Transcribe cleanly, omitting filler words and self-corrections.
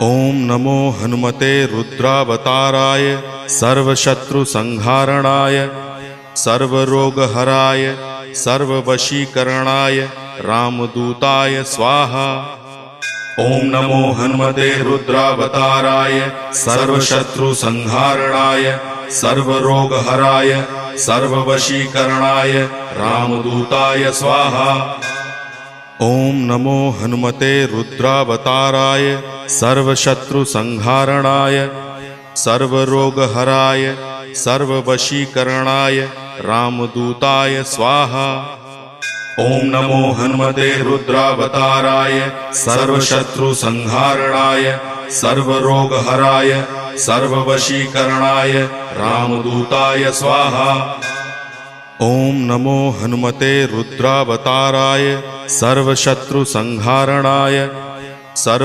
ओम नमो हनुमते रुद्रावताराय सर्वशत्रुसंहारणाय सर्वरोगहराय सर्ववशीकरणाय रामदूताय स्वाहा। ओम नमो हनुमते रुद्रावताराय सर्वशत्रुसंहारणाय सर्वरोगहराय सर्ववशीकरणाय रामदूताय स्वाहा। ओम नमो हनुमते रुद्रावताराय सर्वशत्रुसंहारणाय सर्वरोगहराय सर्ववशीकरणाय रामदूताय स्वाहा। ओम नमो हनुमते रुद्रावताराय सर्वशत्रुसंहारणाय सर्वरोगहराय सर्ववशीकरणाय रामदूताय स्वाहा। ओम नमो हनुमते रुद्रावताराय सर्वशत्रुसंहारणाय सर्व